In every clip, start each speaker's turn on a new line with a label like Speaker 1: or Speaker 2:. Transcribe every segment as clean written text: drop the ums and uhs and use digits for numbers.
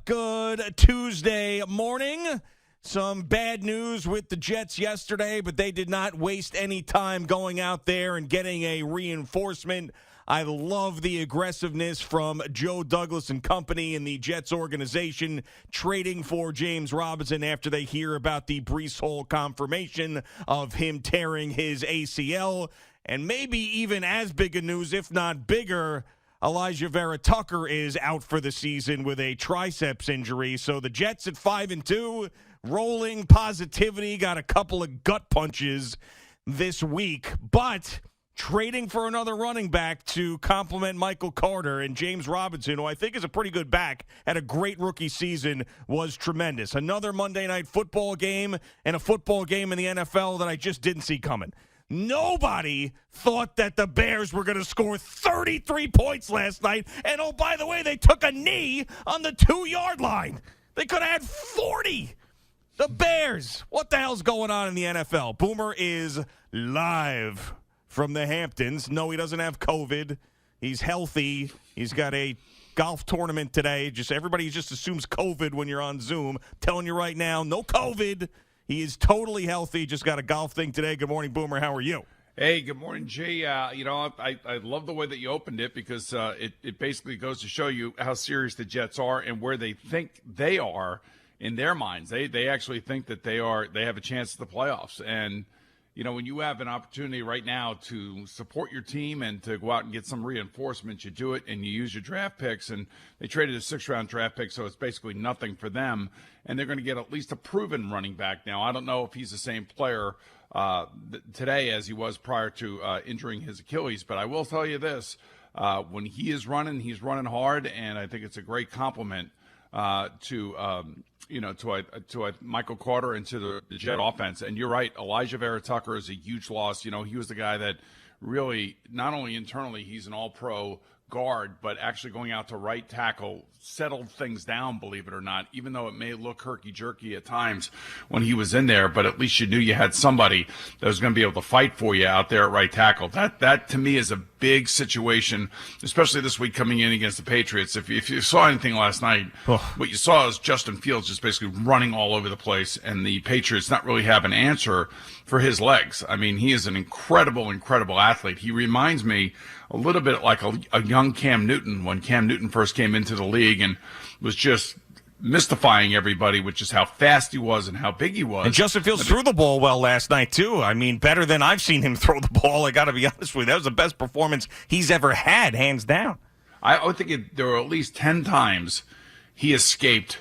Speaker 1: Good Tuesday morning. Some bad news with the Jets yesterday, but they did not waste any time going out there and getting a reinforcement. I love the aggressiveness from Joe Douglas and company in the Jets organization, trading for James Robinson after they hear about the Breece Hall confirmation of him tearing his ACL. And maybe even as big a news, if not bigger, Vera-Tucker is out for the season with a triceps injury. So the Jets at 5-2, rolling positivity, got a couple of gut punches this week, but trading for another running back to complement Michael Carter and James Robinson, who I think is a pretty good back, had a great rookie season, was tremendous. Another Monday Night Football game and a football game in the NFL that I just didn't see coming. Nobody thought that the Bears were going to score 33 points last night. And, oh, by the way, they took a knee on the 2-yard line. They could have had 40. The Bears. What the hell's going on in the NFL? Boomer is live from the Hamptons. No, he doesn't have COVID. He's healthy. He's got a golf tournament today. Everybody just assumes COVID when you're on Zoom. I'm telling you right now, no COVID. He is totally healthy. Just got a golf thing today. Good morning, Boomer. How are you?
Speaker 2: Hey, good morning, G. I love the way that you opened it because it basically goes to show you how serious the Jets are and where they think they are in their minds. They actually think that they have a chance at the playoffs. And, you know, when you have an opportunity right now to support your team and to go out and get some reinforcements, you do it and you use your draft picks. And they traded a 6th-round draft pick, so it's basically nothing for them. And they're going to get at least a proven running back now. I don't know if he's the same player today as he was prior to injuring his Achilles, but I will tell you this. When he is running, he's running hard, and I think it's a great compliment to Michael Carter and to the Jet offense. And you're right, Vera-Tucker is a huge loss. You know, he was the guy that really, not only internally, he's an all-pro guard, but actually going out to right tackle settled things down, believe it or not, even though it may look herky-jerky at times when he was in there, but at least you knew you had somebody that was going to be able to fight for you out there at right tackle. That to me is a big situation, especially this week coming in against the Patriots. If you saw anything last night, what you saw is Justin Fields just basically running all over the place, and the Patriots not really have an answer for his legs. I mean, he is an incredible athlete. He reminds me a little bit like a young Cam Newton when Cam Newton first came into the league and was just mystifying everybody with just how fast he was and how big he was.
Speaker 1: And Justin Fields threw the ball well last night, too. I mean, better than I've seen him throw the ball. I got to be honest with you. That was the best performance he's ever had, hands down.
Speaker 2: I would think there were at least 10 times he escaped,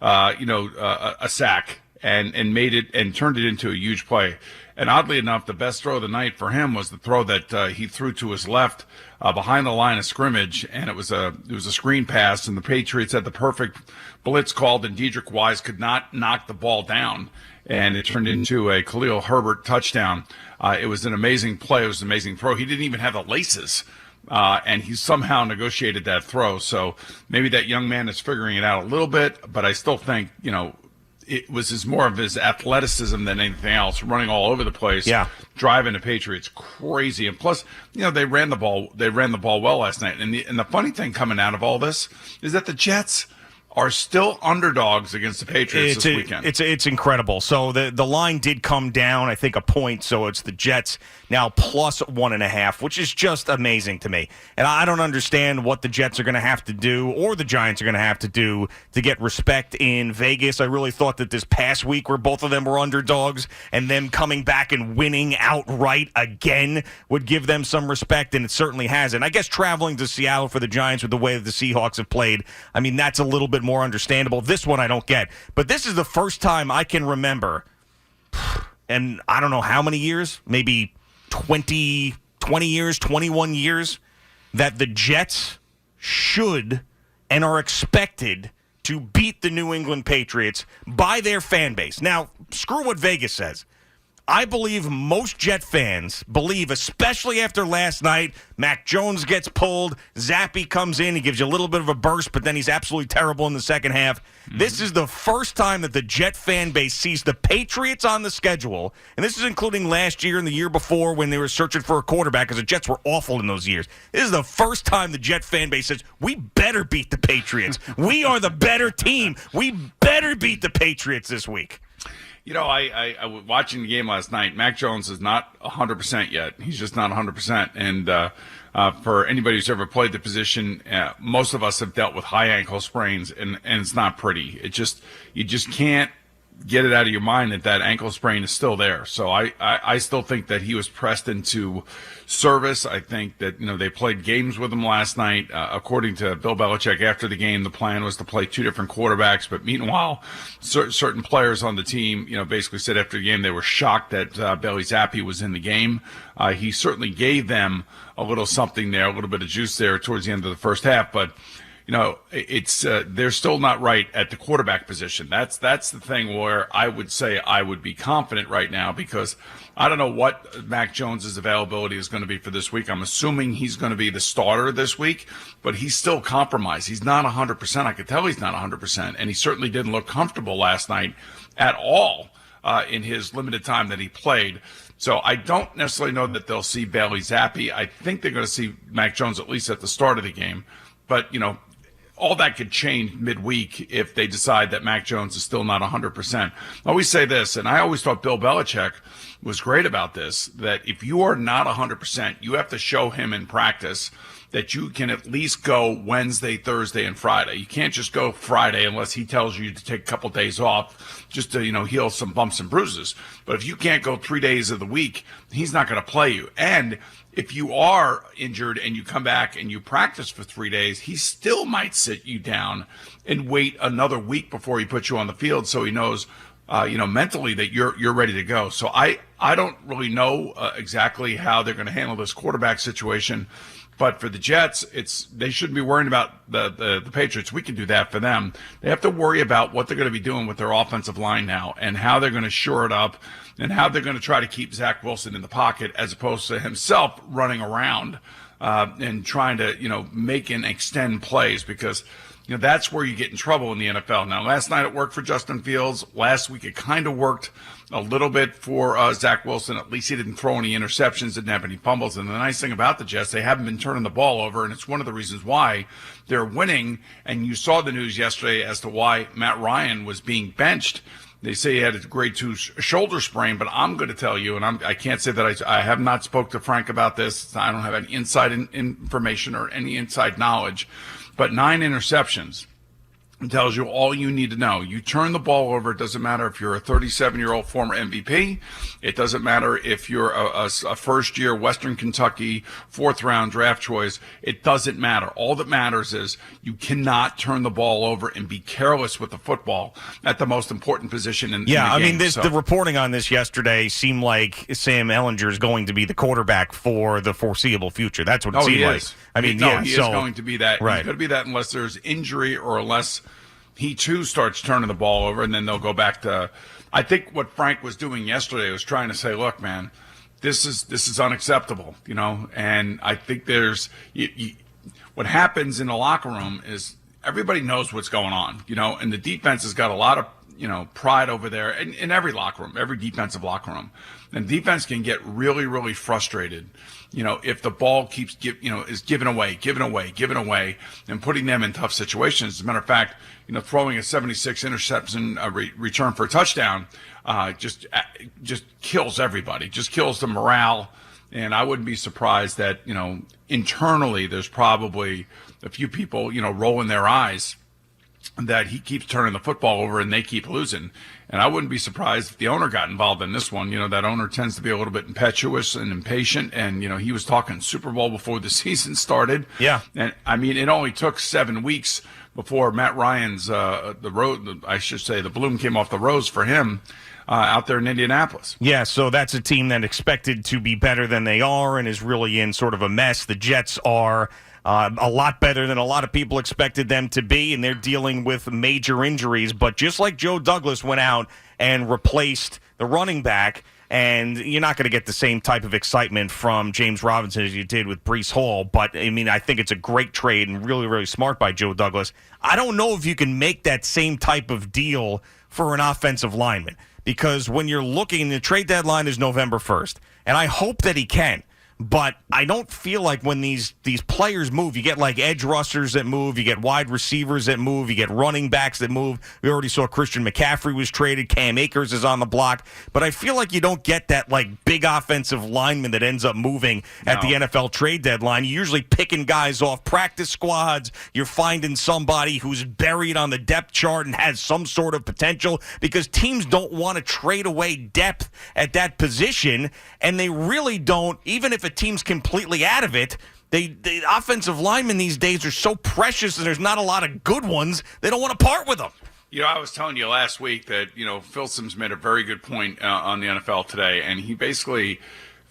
Speaker 2: a sack and made it and turned it into a huge play. And oddly enough, the best throw of the night for him was the throw that he threw to his left behind the line of scrimmage, and it was a screen pass, and the Patriots had the perfect blitz called, and Dedrick Wise could not knock the ball down, and it turned into a Khalil Herbert touchdown. It was an amazing play. It was an amazing throw. He didn't even have the laces, and he somehow negotiated that throw. So maybe that young man is figuring it out a little bit, but I still think, it was more of his athleticism than anything else, running all over the place, driving the Patriots crazy. And plus, they ran the ball well last night. And the funny thing coming out of all this is that the Jets are still underdogs against the Patriots this weekend.
Speaker 1: It's incredible. So the line did come down, I think, a point. So it's the Jets now plus 1.5, which is just amazing to me. And I don't understand what the Jets are going to have to do or the Giants are going to have to do to get respect in Vegas. I really thought that this past week where both of them were underdogs and them coming back and winning outright again would give them some respect, and it certainly hasn't. I guess traveling to Seattle for the Giants with the way that the Seahawks have played, I mean, that's a little bit more understandable. This one I don't get. But this is the first time I can remember, and I don't know how many years, maybe 20 years, 21 years, that the Jets should and are expected to beat the New England Patriots by their fan base. Now, screw what Vegas says. I believe most Jet fans believe, especially after last night, Mac Jones gets pulled, Zappe comes in, he gives you a little bit of a burst, but then he's absolutely terrible in the second half. This is the first time that the Jet fan base sees the Patriots on the schedule, and this is including last year and the year before when they were searching for a quarterback because the Jets were awful in those years. This is the first time the Jet fan base says, we better beat the Patriots. We are the better team. We better beat the Patriots this week.
Speaker 2: You know, I was watching the game last night. Mac Jones is not 100% yet. He's just not 100%. And for anybody who's ever played the position, most of us have dealt with high ankle sprains, and it's not pretty. You just can't get it out of your mind that ankle sprain is still there. So I still think that he was pressed into service. I think that, they played games with him last night. According to Bill Belichick after the game, the plan was to play two different quarterbacks. But meanwhile, certain players on the team, basically said after the game they were shocked that Bailey Zappe was in the game. He certainly gave them a little something there, a little bit of juice there towards the end of the first half. But it's they're still not right at the quarterback position. That's the thing where I would say I would be confident right now, because I don't know what Mac Jones's availability is going to be for this week. I'm assuming he's going to be the starter this week, but he's still compromised. He's not 100%. I could tell he's not 100%, and he certainly didn't look comfortable last night at all in his limited time that he played. So I don't necessarily know that they'll see Bailey Zappe. I think they're going to see Mac Jones at least at the start of the game. But, all that could change midweek if they decide that Mac Jones is still not 100%. I always say this, and I always thought Bill Belichick was great about this, that if you are not 100%, you have to show him in practice that you can at least go Wednesday, Thursday, and Friday. You can't just go Friday unless he tells you to take a couple days off just to, heal some bumps and bruises. But if you can't go 3 days of the week, he's not going to play you. And if you are injured and you come back and you practice for 3 days, he still might sit you down and wait another week before he puts you on the field, so he knows, mentally that you're ready to go. So I don't really know exactly how they're going to handle this quarterback situation. But for the Jets, they shouldn't be worrying about the Patriots. We can do that for them. They have to worry about what they're going to be doing with their offensive line now, and how they're going to shore it up, and how they're going to try to keep Zach Wilson in the pocket as opposed to himself running around and trying to, make and extend plays, because that's where you get in trouble in the NFL. Now, last night it worked for Justin Fields. Last week it kind of worked a little bit for Zach Wilson. At least he didn't throw any interceptions, didn't have any fumbles. And the nice thing about the Jets, they haven't been turning the ball over, and it's one of the reasons why they're winning. And you saw the news yesterday as to why Matt Ryan was being benched. They say he had a grade 2 shoulder sprain, but I'm going to tell you, and I can't say that I have not spoke to Frank about this. I don't have any inside information or any inside knowledge, but 9 interceptions tells you all you need to know. You turn the ball over. It doesn't matter if you're a 37-year-old former MVP. It doesn't matter if you're a first-year Western Kentucky fourth-round draft choice. It doesn't matter. All that matters is you cannot turn the ball over and be careless with the football at the most important position in the game.
Speaker 1: The reporting on this yesterday seemed like Sam Ehlinger is going to be the quarterback for the foreseeable future. That's what it seemed like.
Speaker 2: He is going to be that. Right. He's going to be that unless there's injury or unless he too starts turning the ball over, and then they'll go back to. I think what Frank was doing yesterday was trying to say, look, man, this is unacceptable, And I think there's what happens in the locker room is everybody knows what's going on, and the defense has got a lot of pride over there in every locker room, every defensive locker room, and defense can get really, really frustrated. If the ball keeps is given away, and putting them in tough situations. As a matter of fact, throwing a 76 interception return for a touchdown just kills everybody, just kills the morale. And I wouldn't be surprised that internally there's probably a few people rolling their eyes that he keeps turning the football over and they keep losing. And I wouldn't be surprised if the owner got involved in this one. That owner tends to be a little bit impetuous and impatient. And, he was talking Super Bowl before the season started.
Speaker 1: Yeah.
Speaker 2: And, it only took 7 weeks before Matt Ryan's, the bloom came off the rose for him out there in Indianapolis.
Speaker 1: Yeah, so that's a team that expected to be better than they are and is really in sort of a mess. The Jets are a lot better than a lot of people expected them to be, and they're dealing with major injuries. But just like Joe Douglas went out and replaced the running back, And you're not going to get the same type of excitement from James Robinson as you did with Breece Hall. But, I mean, I think it's a great trade and really, really smart by Joe Douglas. I don't know if you can make that same type of deal for an offensive lineman. Because when you're looking, the trade deadline is November 1st. And I hope that he can. But I don't feel like when these players move, you get like edge rushers that move, you get wide receivers that move, you get running backs that move. We already saw Christian McCaffrey was traded, Cam Akers is on the block. But I feel like you don't get that like big offensive lineman that ends up moving at the NFL trade deadline. You're usually picking guys off practice squads. You're finding somebody who's buried on the depth chart and has some sort of potential because teams don't want to trade away depth at that position, and they really don't, even if a team's completely out of it. The offensive linemen these days are so precious, and there's not a lot of good ones. They don't want to part with them.
Speaker 2: You know, I was telling you last week that, Phil Simms made a very good point on the NFL today, and he basically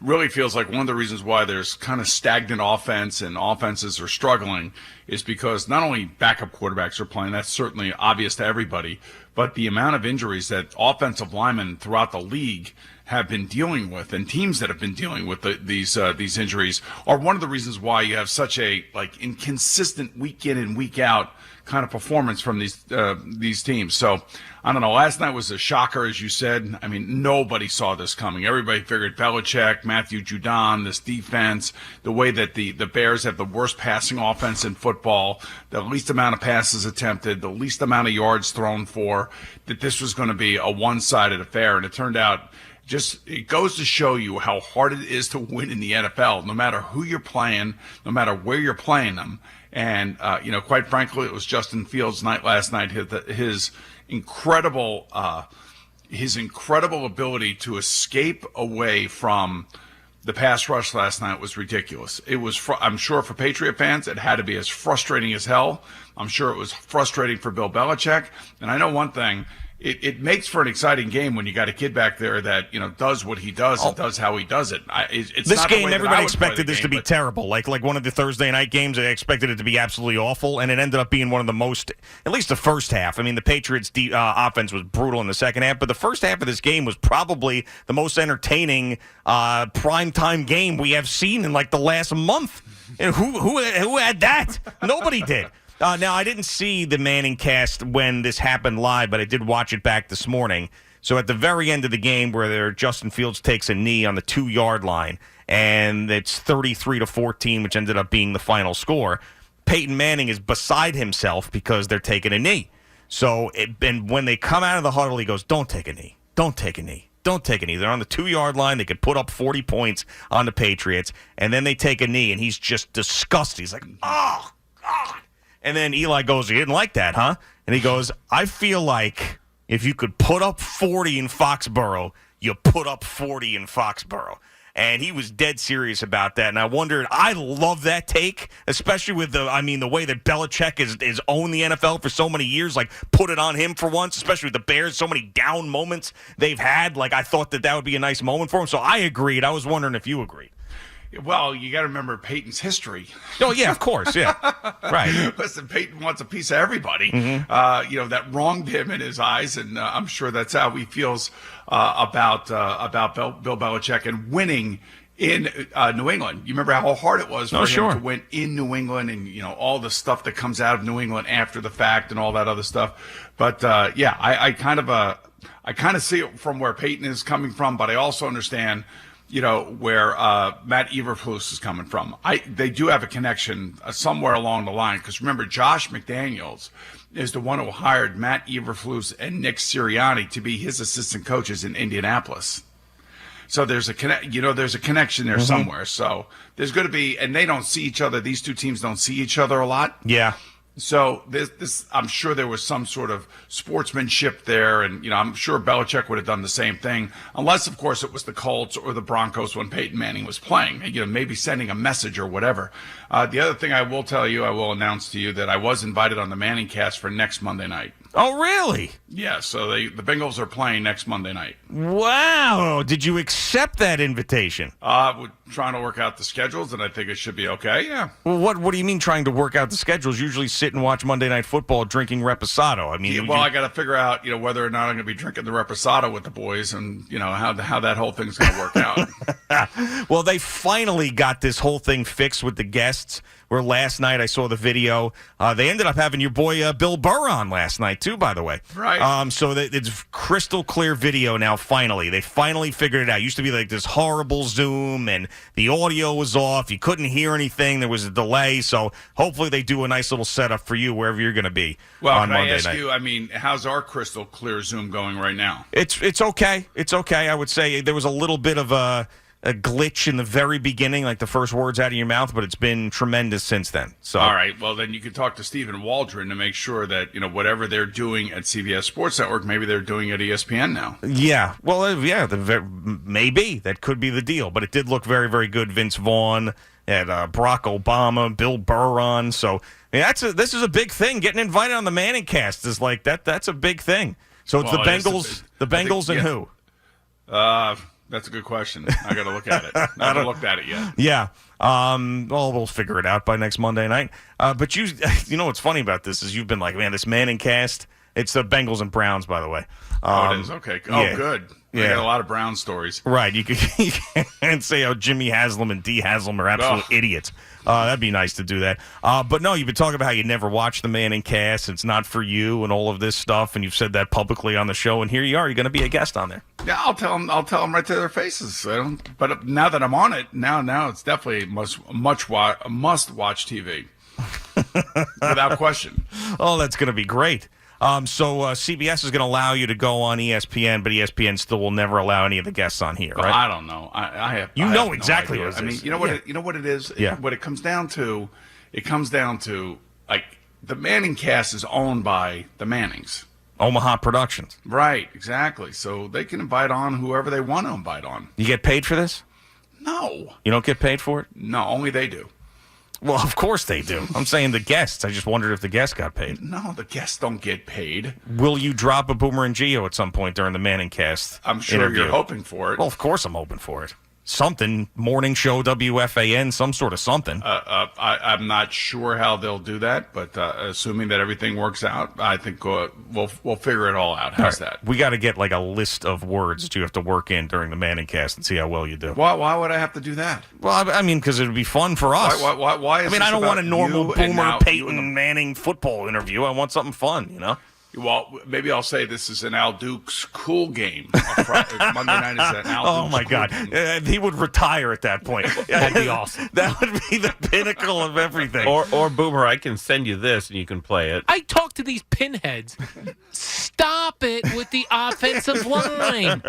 Speaker 2: really feels like one of the reasons why there's kind of stagnant offense and offenses are struggling is because not only backup quarterbacks are playing, that's certainly obvious to everybody, but the amount of injuries that offensive linemen throughout the league have been dealing with, and teams that have been dealing with these injuries are one of the reasons why you have such a inconsistent week in and week out kind of performance from these teams. So I don't know. Last night was a shocker, as you said. I mean, nobody saw this coming. Everybody figured Belichick, Matthew Judon, this defense, the way that the Bears have the worst passing offense in football, the least amount of passes attempted, the least amount of yards thrown for, that this was going to be a one-sided affair, and it turned out. It goes to show you how hard it is to win in the NFL, no matter who you're playing, no matter where you're playing them. And, quite frankly, it was Justin Fields' night last night. His incredible ability to escape away from the pass rush last night was ridiculous. It was, I'm sure for Patriot fans, it had to be as frustrating as hell. I'm sure it was frustrating for Bill Belichick. And I know one thing. It makes for an exciting game when you got a kid back there that does what he does and does how he does it. It's
Speaker 1: this
Speaker 2: not
Speaker 1: game,
Speaker 2: the way
Speaker 1: everybody expected
Speaker 2: this
Speaker 1: to be terrible. Like one of the Thursday night games, they expected it to be absolutely awful, and it ended up being one of the most, at least the first half. I mean, the Patriots' offense was brutal in the second half, but the first half of this game was probably the most entertaining primetime game we have seen in like the last month. And who had that? Nobody did. Now, I didn't see the Manning cast when this happened live, but I did watch it back this morning. So at the very end of the game where Justin Fields takes a knee on the 2-yard line, and it's 33-14, which ended up being the final score, Peyton Manning is beside himself because they're taking a knee. So and when they come out of the huddle, he goes, don't take a knee. Don't take a knee. Don't take a knee. They're on the 2-yard line. They could put up 40 points on the Patriots, and then they take a knee, and he's just disgusted. He's like, oh, God. And then Eli goes, you didn't like that, huh? And he goes, I feel like if you could put up 40 in Foxborough, you put up 40 in Foxborough. And he was dead serious about that. And I wondered, I love that take, especially with the way that Belichick is owned the NFL for so many years. Like, put it on him for once, especially with the Bears, so many down moments they've had. Like, I thought that would be a nice moment for him. So I agreed. I was wondering if you agreed.
Speaker 2: Well, you got to remember Peyton's history.
Speaker 1: Oh, yeah, of course, yeah. Right.
Speaker 2: Listen, Peyton wants a piece of everybody, that wronged him in his eyes, and I'm sure that's how he feels about Bill Belichick and winning in New England. You remember how hard it was for him to win in New England and, all the stuff that comes out of New England after the fact and all that other stuff. But, I kind of see it from where Peyton is coming from, but I also understand – where Matt Eberflus is coming from. They do have a connection somewhere along the line, because remember, Josh McDaniels is the one who hired Matt Eberflus and Nick Sirianni to be his assistant coaches in Indianapolis. So there's a connection there somewhere. So there's going to be, and they don't see each other. These two teams don't see each other a lot.
Speaker 1: Yeah.
Speaker 2: So this, I'm sure there was some sort of sportsmanship there, and I'm sure Belichick would have done the same thing, unless, of course, it was the Colts or the Broncos when Peyton Manning was playing. Maybe sending a message or whatever. The other thing I will announce to you that I was invited on the Manning cast for next Monday night.
Speaker 1: Oh, really?
Speaker 2: Yeah. So the Bengals are playing next Monday night.
Speaker 1: Wow! Did you accept that invitation?
Speaker 2: We're trying to work out the schedules, and I think it should be okay. Yeah.
Speaker 1: Well, what do you mean trying to work out the schedules? Usually sit and watch Monday Night Football drinking Reposado. I mean,
Speaker 2: I got to figure out, whether or not I'm going to be drinking the Reposado with the boys, and how that whole thing's going to work out.
Speaker 1: Well, they finally got this whole thing fixed with the guests. Where last night I saw the video. They ended up having your boy Bill Burr on last night too, by the way.
Speaker 2: Right.
Speaker 1: So it's crystal clear video now. Finally, they finally figured it out. It used to be like this horrible Zoom, and the audio was off. You couldn't hear anything. There was a delay. So hopefully they do a nice little setup for you wherever you're going to be on Monday night.
Speaker 2: Well, can I ask you? How's our crystal clear Zoom going right now?
Speaker 1: It's okay. It's okay. I would say there was a little bit of a glitch in the very beginning, like the first words out of your mouth, but it's been tremendous since then. So,
Speaker 2: all right, well, then you can talk to Stephen Waldron to make sure that, whatever they're doing at CBS Sports Network, maybe they're doing at ESPN now.
Speaker 1: Yeah, well, maybe. That could be the deal, but it did look very, very good. Vince Vaughn, had Barack Obama, Bill Burr on. So, this is a big thing. Getting invited on the Manning cast is like that. That's a big thing. So it's the Bengals and who?
Speaker 2: That's a good question. I got to look at it. I haven't looked at it yet.
Speaker 1: Yeah. Well, we'll figure it out by next Monday night. But you know what's funny about this is you've been like, man, this Manning cast. It's the Bengals and Browns, by the way.
Speaker 2: It is? Okay. Oh,
Speaker 1: yeah.
Speaker 2: Good.
Speaker 1: Yeah.
Speaker 2: I got a lot of Brown stories.
Speaker 1: Right. You can't say how Jimmy Haslam and Dee Haslam are absolute idiots. That'd be nice to do that. But no, you've been talking about how you never watched the Manning cast. It's not for you and all of this stuff. And you've said that publicly on the show. And here you are. You're going to be a guest on there.
Speaker 2: Yeah, I'll tell them right to their faces. But now that I'm on it, now it's definitely must watch TV without question.
Speaker 1: Oh, that's going to be great. So CBS is going to allow you to go on ESPN, but ESPN still will never allow any of the guests on here, right?
Speaker 2: I don't know. I have.
Speaker 1: You
Speaker 2: I
Speaker 1: know
Speaker 2: have
Speaker 1: exactly
Speaker 2: no
Speaker 1: what it is.
Speaker 2: you know what? You know what it is.
Speaker 1: Yeah.
Speaker 2: What it comes down to, like the Manning cast is owned by the Mannings.
Speaker 1: Omaha Productions.
Speaker 2: Right. Exactly. So they can invite on whoever they want to invite on.
Speaker 1: You get paid for this?
Speaker 2: No.
Speaker 1: You don't get paid for it?
Speaker 2: No. Only they do.
Speaker 1: Well, of course they do. I'm saying the guests. I just wondered if the guests got paid.
Speaker 2: No, the guests don't get paid.
Speaker 1: Will you drop a Boomer and Geo at some point during the Manning cast?
Speaker 2: I'm sure
Speaker 1: interview?
Speaker 2: You're hoping for it.
Speaker 1: Well, of course I'm hoping for it. Something, morning show, WFAN, some sort of something.
Speaker 2: I'm not sure how they'll do that, but assuming that everything works out, I think we'll figure it all out. How's that?
Speaker 1: We got to get like a list of words that you have to work in during the Manning cast and see how well you do.
Speaker 2: Why would I have to do that?
Speaker 1: Well, I mean, because it would be fun for us.
Speaker 2: Why is
Speaker 1: I don't want a normal Boomer, Peyton,
Speaker 2: the
Speaker 1: Manning football interview. I want something fun, you know?
Speaker 2: Well, maybe I'll say this is an Al Dukes cool game. Monday night is an Al Dukes
Speaker 1: Oh, my God. He would retire at that point.
Speaker 3: That'd be awesome.
Speaker 1: That would be the pinnacle of everything.
Speaker 3: Or Boomer, I can send you this and you can play it.
Speaker 4: I talk to these pinheads. Stop it with the offensive line.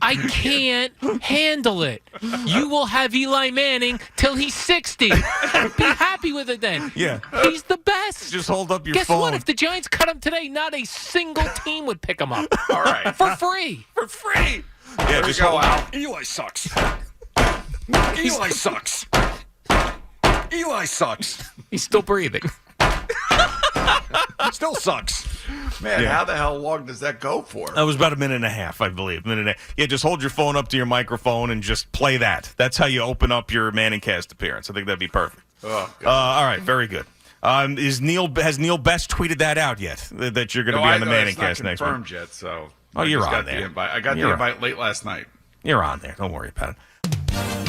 Speaker 4: I can't handle it. You will have Eli Manning till he's 60. Be happy with it then.
Speaker 1: Yeah.
Speaker 4: He's the best.
Speaker 1: Just hold up your
Speaker 4: Guess
Speaker 1: phone.
Speaker 4: what? If the Giants cut him today, not a single team would pick him up.
Speaker 2: All right.
Speaker 4: For free.
Speaker 1: For free. Yeah,
Speaker 2: There
Speaker 1: just
Speaker 2: you go,
Speaker 1: hold
Speaker 2: Al.
Speaker 1: Eli sucks. Eli sucks. Eli sucks.
Speaker 4: He's still breathing.
Speaker 1: Still sucks.
Speaker 2: Man,
Speaker 1: Yeah.
Speaker 2: how the hell long does that go for?
Speaker 1: That was about a minute and a half, I believe. Yeah, just hold your phone up to your microphone and just play that. That's how you open up your Manning cast appearance. I think that'd be perfect.
Speaker 2: Oh,
Speaker 1: all right, very good. Has Neil Best tweeted that out yet? That you're going to be on the Manning cast next week?
Speaker 2: Confirmed yet, so.
Speaker 1: Oh, you're
Speaker 2: I just
Speaker 1: on
Speaker 2: got
Speaker 1: there.
Speaker 2: the invite. I got the invite late last night.
Speaker 1: You're on there. Don't worry about it.